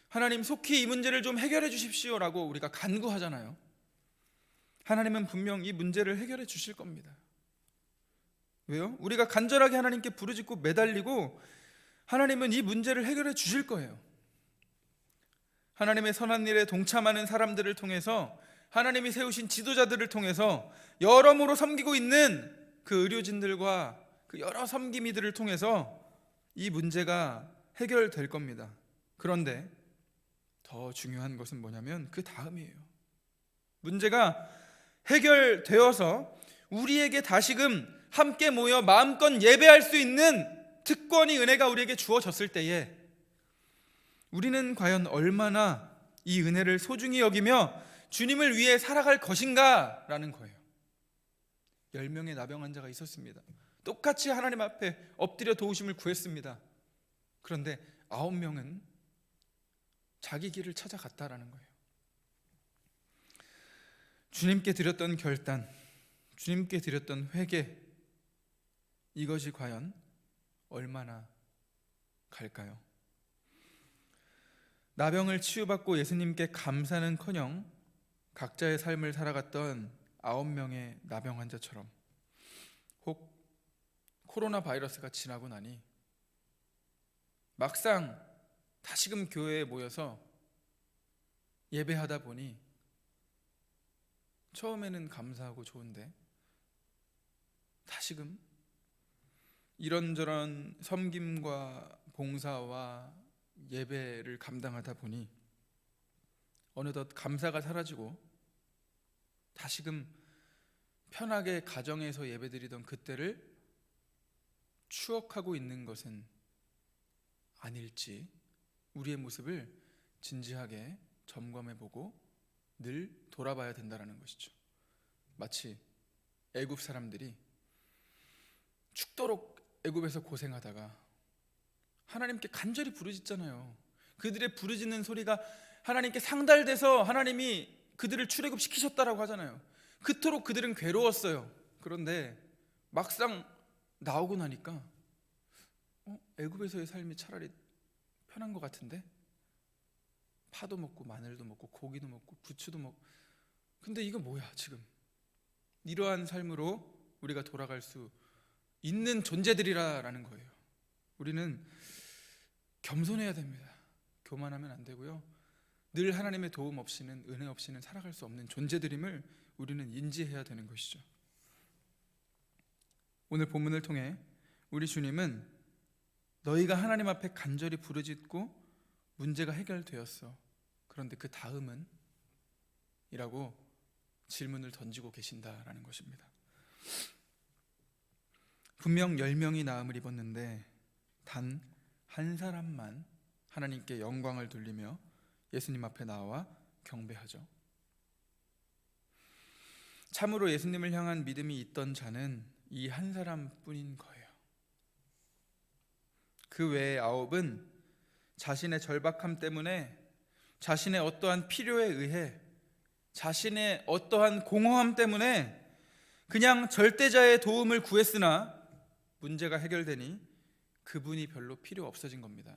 하나님 속히 이 문제를 좀 해결해 주십시오라고 우리가 간구하잖아요. 하나님은 분명 이 문제를 해결해 주실 겁니다. 왜요? 우리가 간절하게 하나님께 부르짖고 매달리고 하나님은 이 문제를 해결해 주실 거예요. 하나님의 선한 일에 동참하는 사람들을 통해서, 하나님이 세우신 지도자들을 통해서, 여러모로 섬기고 있는 그 의료진들과 그 여러 섬김이들을 통해서 이 문제가 해결될 겁니다. 그런데 더 중요한 것은 뭐냐면 그 다음이에요. 문제가 해결되어서 우리에게 다시금 함께 모여 마음껏 예배할 수 있는 특권이, 은혜가 우리에게 주어졌을 때에 우리는 과연 얼마나 이 은혜를 소중히 여기며 주님을 위해 살아갈 것인가 라는 거예요. 10명의 나병 환자가 있었습니다. 똑같이 하나님 앞에 엎드려 도우심을 구했습니다. 그런데 9명은 자기 길을 찾아갔다라는 거예요. 주님께 드렸던 결단, 주님께 드렸던 회개, 이것이 과연 얼마나 갈까요? 나병을 치유받고 예수님께 감사는커녕 각자의 삶을 살아갔던 9명의 나병 환자처럼, 혹 코로나 바이러스가 지나고 나니 막상 다시금 교회에 모여서 예배하다 보니 처음에는 감사하고 좋은데 다시금 이런저런 섬김과 봉사와 예배를 감당하다 보니 어느덧 감사가 사라지고 다시금 편하게 가정에서 예배드리던 그때를 추억하고 있는 것은 아닐지, 우리의 모습을 진지하게 점검해보고 늘 돌아봐야 된다는 것이죠. 마치 애굽 사람들이 죽도록 애굽에서 고생하다가 하나님께 간절히 부르짖잖아요. 그들의 부르짖는 소리가 하나님께 상달돼서 하나님이 그들을 출애굽시키셨다라고 하잖아요. 그토록 그들은 괴로웠어요. 그런데 막상 나오고 나니까 애굽에서의 삶이 차라리 편한 것 같은데, 파도 먹고 마늘도 먹고 고기도 먹고 부추도 먹고, 근데 이거 뭐야 지금. 이러한 삶으로 우리가 돌아갈 수 있는 존재들이라는 거예요. 우리는 겸손해야 됩니다. 교만하면 안 되고요. 늘 하나님의 도움 없이는, 은혜 없이는 살아갈 수 없는 존재들임을 우리는 인지해야 되는 것이죠. 오늘 본문을 통해 우리 주님은 너희가 하나님 앞에 간절히 부르짖고 문제가 해결되었어. 그런데 그 다음은? 이라고 질문을 던지고 계신다라는 것입니다. 분명 10명이 나음을 입었는데 단 한 사람만 하나님께 영광을 돌리며 예수님 앞에 나와 경배하죠. 참으로 예수님을 향한 믿음이 있던 자는 이 한 사람뿐인 거예요. 그 외의 9은 자신의 절박함 때문에, 자신의 어떠한 필요에 의해, 자신의 어떠한 공허함 때문에 그냥 절대자의 도움을 구했으나 문제가 해결되니 그분이 별로 필요 없어진 겁니다.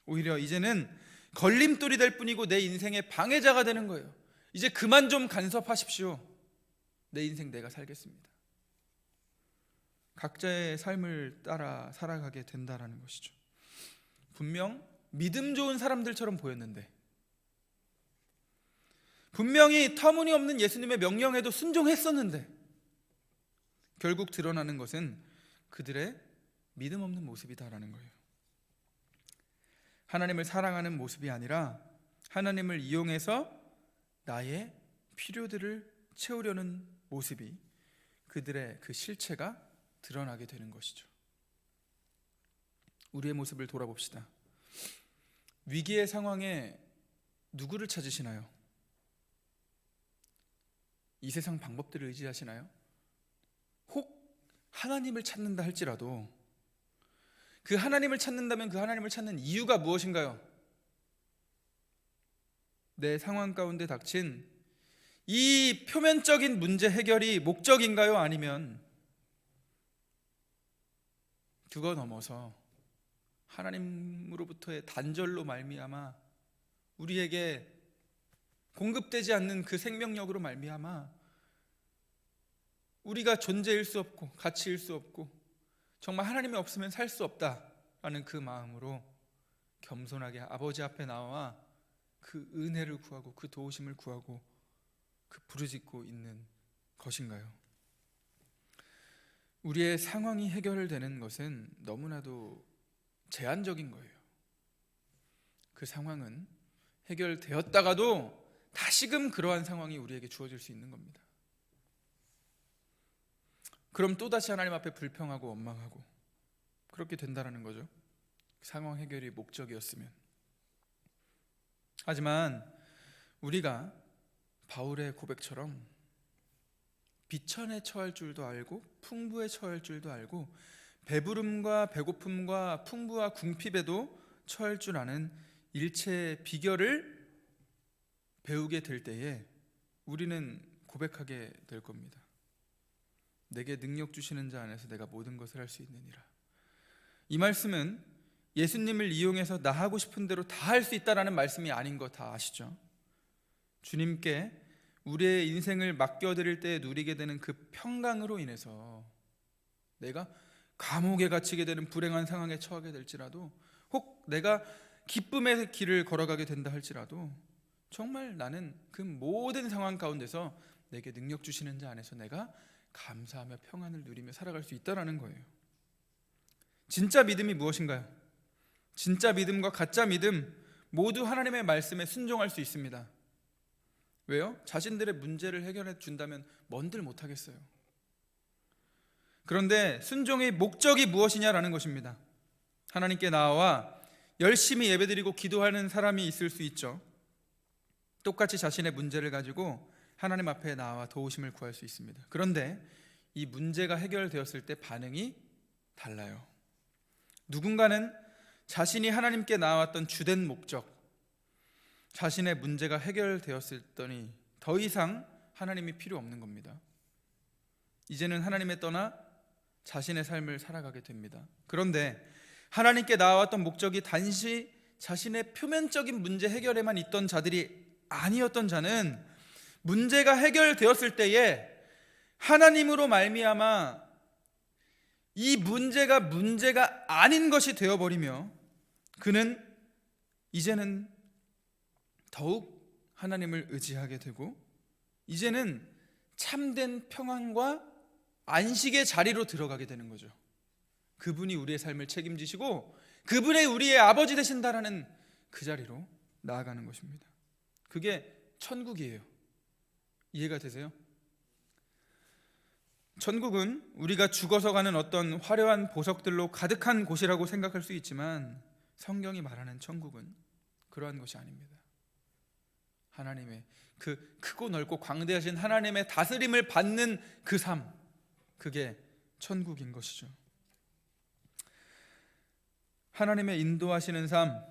오히려 이제는 걸림돌이 될 뿐이고 내 인생의 방해자가 되는 거예요. 이제 그만 좀 간섭하십시오. 내 인생 내가 살겠습니다. 각자의 삶을 따라 살아가게 된다라는 것이죠. 분명 믿음 좋은 사람들처럼 보였는데, 분명히 터무니없는 예수님의 명령에도 순종했었는데, 결국 드러나는 것은 그들의 믿음 없는 모습이다라는 거예요. 하나님을 사랑하는 모습이 아니라 하나님을 이용해서 나의 필요들을 채우려는 모습이, 그들의 그 실체가 드러나게 되는 것이죠. 우리의 모습을 돌아봅시다. 위기의 상황에 누구를 찾으시나요? 이 세상 방법들을 의지하시나요? 혹 하나님을 찾는다 할지라도 그 하나님을 찾는다면 그 하나님을 찾는 이유가 무엇인가요? 내 상황 가운데 닥친 이 표면적인 문제 해결이 목적인가요? 아니면 그거 넘어서 하나님으로부터의 단절로 말미암아 우리에게 공급되지 않는 그 생명력으로 말미암아 우리가 존재일 수 없고 가치일 수 없고 정말 하나님이 없으면 살 수 없다라는 그 마음으로 겸손하게 아버지 앞에 나와 그 은혜를 구하고 그 도우심을 구하고 그 부르짖고 있는 것인가요? 우리의 상황이 해결되는 것은 너무나도 제한적인 거예요. 그 상황은 해결되었다가도 다시금 그러한 상황이 우리에게 주어질 수 있는 겁니다. 그럼 또다시 하나님 앞에 불평하고 원망하고 그렇게 된다라는 거죠. 상황 해결이 목적이었으면. 하지만 우리가 바울의 고백처럼 비천에 처할 줄도 알고 풍부에 처할 줄도 알고 배부름과 배고픔과 풍부와 궁핍에도 처할 줄 아는 일체의 비결을 배우게 될 때에 우리는 고백하게 될 겁니다. 내게 능력 주시는 자 안에서 내가 모든 것을 할 수 있느니라. 이 말씀은 예수님을 이용해서 나 하고 싶은 대로 다 할 수 있다라는 말씀이 아닌 거 다 아시죠? 주님께 우리의 인생을 맡겨드릴 때 누리게 되는 그 평강으로 인해서 내가 감옥에 갇히게 되는 불행한 상황에 처하게 될지라도, 혹 내가 기쁨의 길을 걸어가게 된다 할지라도, 정말 나는 그 모든 상황 가운데서 내게 능력 주시는 자 안에서 내가 감사하며 평안을 누리며 살아갈 수 있다라는 거예요. 진짜 믿음이 무엇인가요? 진짜 믿음과 가짜 믿음 모두 하나님의 말씀에 순종할 수 있습니다. 왜요? 자신들의 문제를 해결해 준다면 뭔들 못하겠어요. 그런데 순종의 목적이 무엇이냐라는 것입니다. 하나님께 나와 열심히 예배드리고 기도하는 사람이 있을 수 있죠. 똑같이 자신의 문제를 가지고 하나님 앞에 나와 도우심을 구할 수 있습니다. 그런데 이 문제가 해결되었을 때 반응이 달라요. 누군가는 자신이 하나님께 나아왔던 주된 목적, 자신의 문제가 해결되었을 때니 더 이상 하나님이 필요 없는 겁니다. 이제는 하나님에 떠나 자신의 삶을 살아가게 됩니다. 그런데 하나님께 나아왔던 목적이 단지 자신의 표면적인 문제 해결에만 있던 자들이 아니었던 자는 문제가 해결되었을 때에 하나님으로 말미암아 이 문제가 아닌 것이 되어버리며 그는 이제는 더욱 하나님을 의지하게 되고 이제는 참된 평안과 안식의 자리로 들어가게 되는 거죠. 그분이 우리의 삶을 책임지시고 그분이 우리의 아버지 되신다라는 그 자리로 나아가는 것입니다. 그게 천국이에요. 이해가 되세요? 천국은 우리가 죽어서 가는 어떤 화려한 보석들로 가득한 곳이라고 생각할 수 있지만 성경이 말하는 천국은 그러한 것이 아닙니다. 하나님의 그 크고 넓고 광대하신 하나님의 다스림을 받는 그 삶, 그게 천국인 것이죠. 하나님의 인도하시는 삶,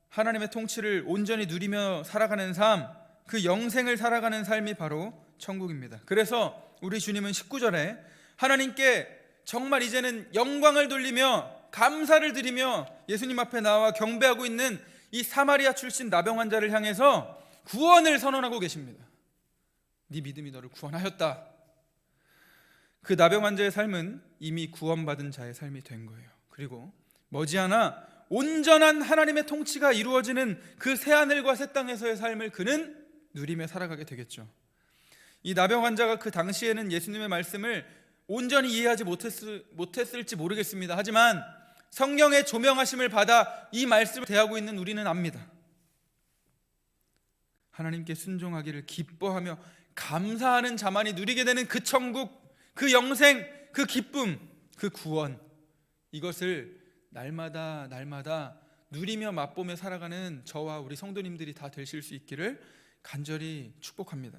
하나님의 통치를 온전히 누리며 살아가는 삶, 그 영생을 살아가는 삶이 바로 천국입니다. 그래서 우리 주님은 19절에 하나님께 정말 이제는 영광을 돌리며 감사를 드리며 예수님 앞에 나와 경배하고 있는 이 사마리아 출신 나병 환자를 향해서 구원을 선언하고 계십니다. 네 믿음이 너를 구원하였다. 그 나병 환자의 삶은 이미 구원받은 자의 삶이 된 거예요. 그리고 머지않아 온전한 하나님의 통치가 이루어지는 그 새하늘과 새 땅에서의 삶을 그는 누리며 살아가게 되겠죠. 이 나병 환자가 그 당시에는 예수님의 말씀을 온전히 이해하지 못했을지 모르겠습니다. 하지만 성령의 조명하심을 받아 이 말씀을 대하고 있는 우리는 압니다. 하나님께 순종하기를 기뻐하며 감사하는 자만이 누리게 되는 그 천국, 그 영생, 그 기쁨, 그 구원, 이것을 날마다 누리며 맛보며 살아가는 저와 우리 성도님들이 다 되실 수 있기를 간절히 축복합니다.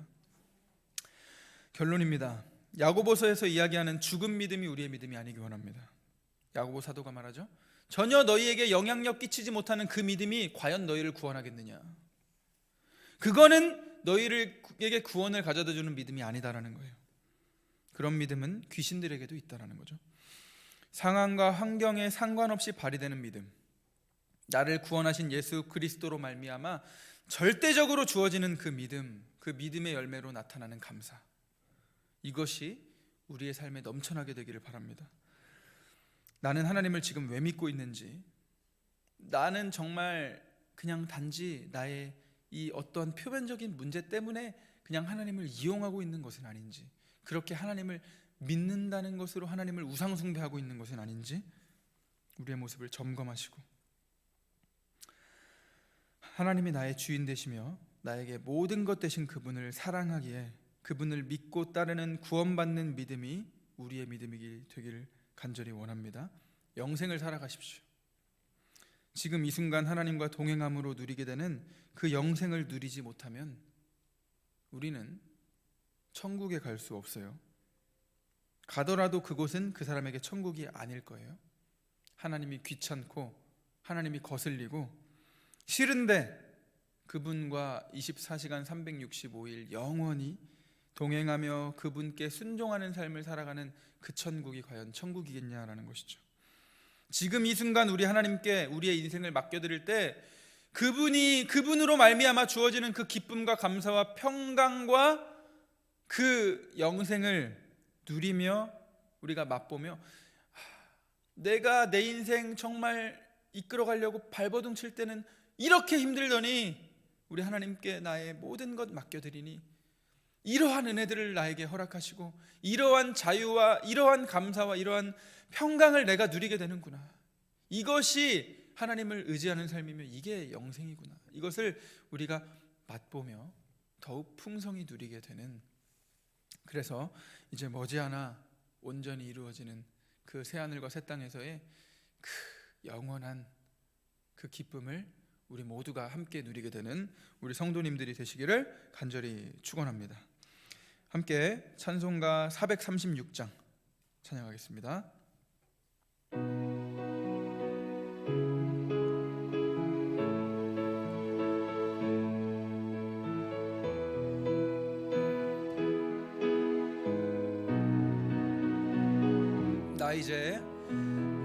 결론입니다. 야고보서에서 이야기하는 죽은 믿음이 우리의 믿음이 아니기 원합니다. 야고보 사도가 말하죠. 전혀 너희에게 영향력 끼치지 못하는 그 믿음이 과연 너희를 구원하겠느냐. 그거는 너희에게 구원을 가져다 주는 믿음이 아니다라는 거예요. 그런 믿음은 귀신들에게도 있다라는 거죠. 상황과 환경에 상관없이 발휘되는 믿음, 나를 구원하신 예수 그리스도로 말미암아 절대적으로 주어지는 그 믿음, 그 믿음의 열매로 나타나는 감사, 이것이 우리의 삶에 넘쳐나게 되기를 바랍니다. 나는 하나님을 지금 왜 믿고 있는지, 나는 정말 그냥 단지 나의 이 어떤 표면적인 문제 때문에 그냥 하나님을 이용하고 있는 것은 아닌지, 그렇게 하나님을 믿는다는 것으로 하나님을 우상숭배하고 있는 것은 아닌지 우리의 모습을 점검하시고, 하나님이 나의 주인 되시며 나에게 모든 것 되신 그분을 사랑하기에 그분을 믿고 따르는 구원받는 믿음이 우리의 믿음이 되기를 간절히 원합니다. 영생을 살아가십시오. 지금 이 순간 하나님과 동행함으로 누리게 되는 그 영생을 누리지 못하면 우리는 천국에 갈 수 없어요. 가더라도 그곳은 그 사람에게 천국이 아닐 거예요. 하나님이 귀찮고 하나님이 거슬리고 싫은데 그분과 24시간 365일 영원히 동행하며 그분께 순종하는 삶을 살아가는 그 천국이 과연 천국이겠냐라는 것이죠. 지금 이 순간 우리 하나님께 우리의 인생을 맡겨드릴 때 그분으로 말미암아 주어지는 그 기쁨과 감사와 평강과 그 영생을 누리며 우리가 맛보며 내가 내 인생 정말 이끌어가려고 발버둥 칠 때는 이렇게 힘들더니 우리 하나님께 나의 모든 것 맡겨드리니 이러한 은혜들을 나에게 허락하시고 이러한 자유와 이러한 감사와 이러한 평강을 내가 누리게 되는구나. 이것이 하나님을 의지하는 삶이며 이게 영생이구나. 이것을 우리가 맛보며 더욱 풍성히 누리게 되는, 그래서 이제 머지않아 온전히 이루어지는 그 새하늘과 새 땅에서의 그 영원한 그 기쁨을 우리 모두가 함께 누리게 되는 우리 성도님들이 되시기를 간절히 축원합니다. 함께 찬송가 436장 찬양하겠습니다.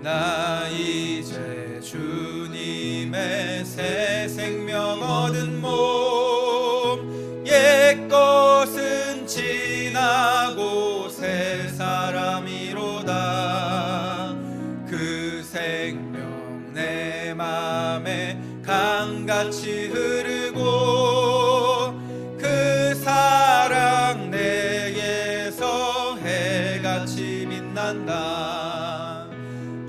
나 이제 주님의 새 생명 얻은 몸, 옛 것은 지나고 새 사람이로다. 그 생명 내 맘에 강같이 흐르고 그 사랑 내게서 해같이 빛난다.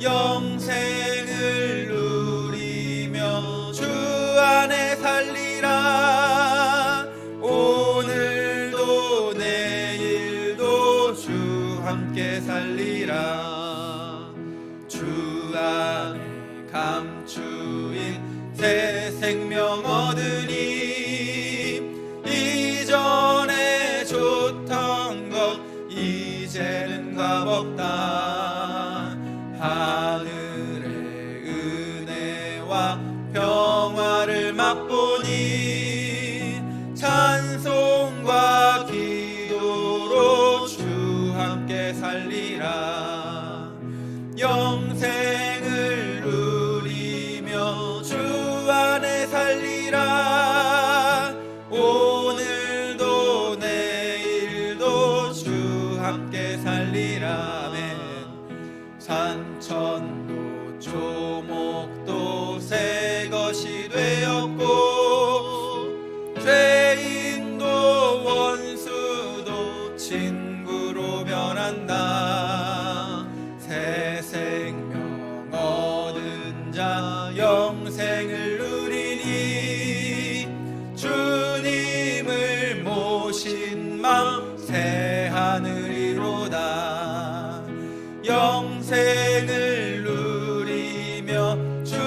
영생을 누리며 주 안에 살리라. 오늘도 내일도 주 함께 살리라. 주 안에 감추인 새 생명 얻으니 이전에 좋던 것 이제는 값없다. 하늘의 은혜와 평화를 맛보니 찬송과 기도로 주 함께 살리라. 영생을 누리며 주 안에 살리라. 오늘도 내일도 주 함께 살리라. 산천도 조목도 새 것이 되었고 죄인도 원수도 친구로 변한다. 새 생명 얻은 자 영생을 누리니 주님을 모신 맘 새 하늘이로다. 영생을 누리며 주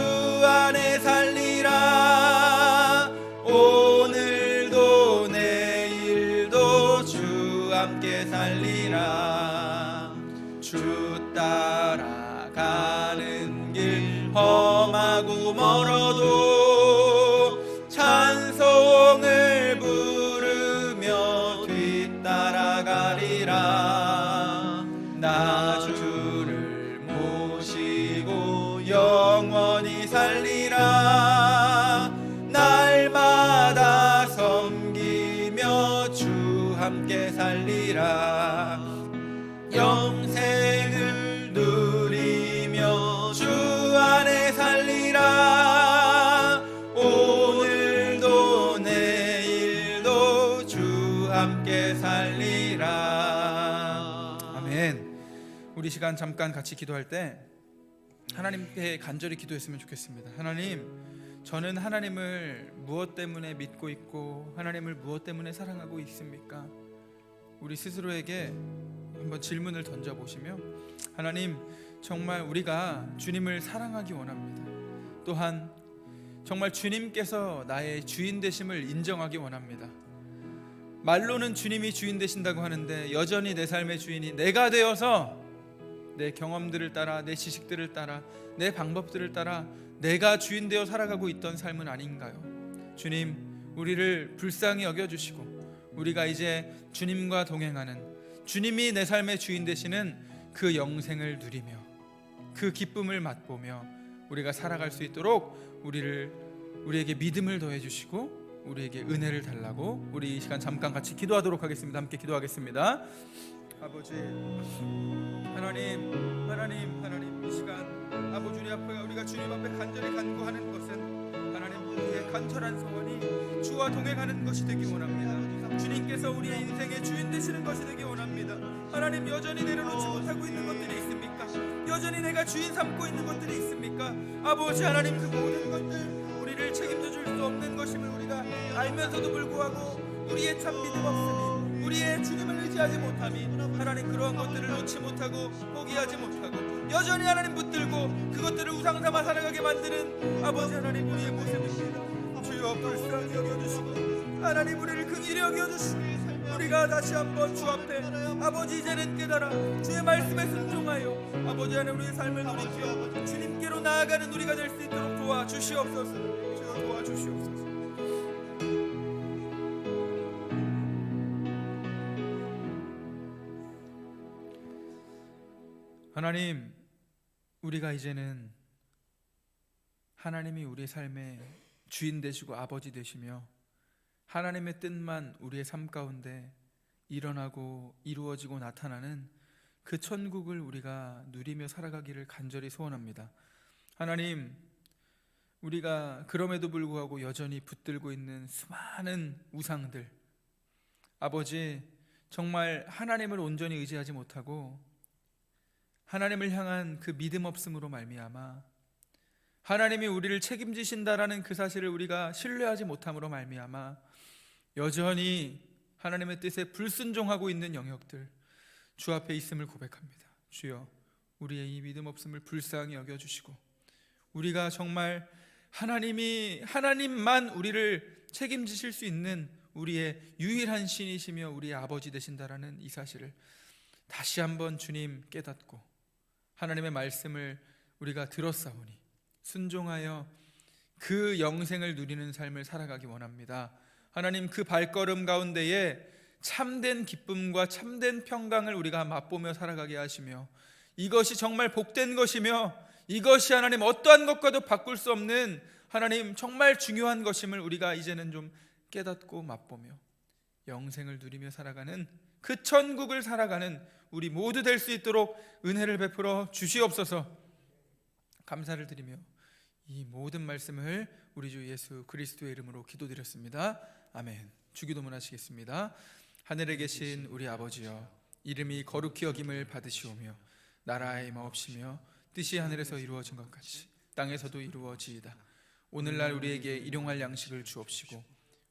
안에 살리라. 오늘도 내일도 주 함께 살리라. 주 따라가는 길 험하고 멀어도 찬송을 부르며 뒤따라가리라. 나 주를 모시고 영원히 살리라. 날마다 섬기며 주 함께 살리라. 영생을 누리며 주 안에 살리라. 오늘도 내일도 주 함께 살리라. 아멘. 우리 시간 잠깐 같이 기도할 때 하나님께 간절히 기도했으면 좋겠습니다. 하나님, 저는 하나님을 무엇 때문에 믿고 있고 하나님을 무엇 때문에 사랑하고 있습니까? 우리 스스로에게 한번 질문을 던져보시며 하나님, 정말 우리가 주님을 사랑하기 원합니다. 또한 정말 주님께서 나의 주인 되심을 인정하기 원합니다. 말로는 주님이 주인 되신다고 하는데 여전히 내 삶의 주인이 내가 되어서 내 경험들을 따라, 내 지식들을 따라, 내 방법들을 따라 내가 주인 되어 살아가고 있던 삶은 아닌가요? 주님, 우리를 불쌍히 여겨주시고 우리가 이제 주님과 동행하는, 주님이 내 삶의 주인 되시는 그 영생을 누리며 그 기쁨을 맛보며 우리가 살아갈 수 있도록 우리에게 믿음을 더해 주시고 우리에게 은혜를 달라고, 우리 이 시간 잠깐 같이 기도하도록 하겠습니다. 함께 기도하겠습니다. 아버지 하나님, 이 시간 아버지 우리 앞에, 우리가 주님 앞에 간절히 간구하는 것은 하나님, 우리의 간절한 소원이 주와 동행하는 것이 되기 원합니다. 주님께서 우리의 인생의 주인 되시는 것이 되기 원합니다. 하나님, 여전히 내려놓지 못하고 있는 것들이 있습니까? 여전히 내가 주인 삼고 있는 것들이 있습니까? 아버지 하나님, 그 모든 것들 우리를 책임져 줄 수 없는 것임을 우리가 알면서도 불구하고 우리의 참 믿음 없음이, 우리의 주님을 의지하지 못함이, 하나님 그러한 것들을 놓지 못하고 포기하지 못하고 여전히 하나님 붙들고 그것들을 우상 삼아 살아가게 만드는 아버지 하나님, 우리의 모습입니다. 주여 불쌍히 여겨주시고 하나님, 우리를 긍휼히 여겨주시고 우리가 다시 한번 주 앞에 아버지 이제는 깨달아 주의 말씀에 순종하여 아버지 하나님 우리의 삶을 돌이켜 주님께로 나아가는 우리가 될 수 있도록 도와주시옵소서. 주여 도와주시옵소서. 하나님, 우리가 이제는 하나님이 우리의 삶의 주인 되시고 아버지 되시며 하나님의 뜻만 우리의 삶 가운데 일어나고 이루어지고 나타나는 그 천국을 우리가 누리며 살아가기를 간절히 소원합니다. 하나님, 우리가 그럼에도 불구하고 여전히 붙들고 있는 수많은 우상들, 아버지 정말 하나님을 온전히 의지하지 못하고 하나님을 향한 그 믿음 없음으로 말미암아 하나님이 우리를 책임지신다라는 그 사실을 우리가 신뢰하지 못함으로 말미암아 여전히 하나님의 뜻에 불순종하고 있는 영역들 주 앞에 있음을 고백합니다. 주여, 우리의 이 믿음 없음을 불쌍히 여겨주시고 우리가 정말 하나님만 우리를 책임지실 수 있는 우리의 유일한 신이시며 우리의 아버지 되신다라는 이 사실을 다시 한번 주님 깨닫고 하나님의 말씀을 우리가 들었사오니 순종하여 그 영생을 누리는 삶을 살아가기 원합니다. 하나님, 그 발걸음 가운데에 참된 기쁨과 참된 평강을 우리가 맛보며 살아가게 하시며 이것이 정말 복된 것이며 이것이 하나님 어떠한 것과도 바꿀 수 없는 하나님 정말 중요한 것임을 우리가 이제는 좀 깨닫고 맛보며 영생을 누리며 살아가는 그 천국을 살아가는 우리 모두 될 수 있도록 은혜를 베풀어 주시옵소서. 감사를 드리며 이 모든 말씀을 우리 주 예수 그리스도의 이름으로 기도드렸습니다. 아멘. 주기도문 하시겠습니다. 하늘에 계신 우리 아버지여, 이름이 거룩히 여김을 받으시오며 나라의 임하옵시며 뜻이 하늘에서 이루어진 것 같이 땅에서도 이루어지이다. 오늘날 우리에게 일용할 양식을 주옵시고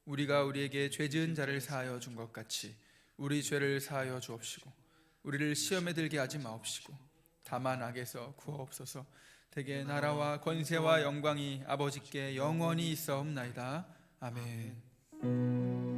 우리가 우리에게 죄 지은 자를 사하여 준 것 같이 우리 죄를 사하여 주옵시고 우리를 시험에 들게 하지 마옵시고 다만 악에서 구하옵소서. 대개 나라와 권세와 영광이 아버지께 영원히 있사옵나이다. 아멘.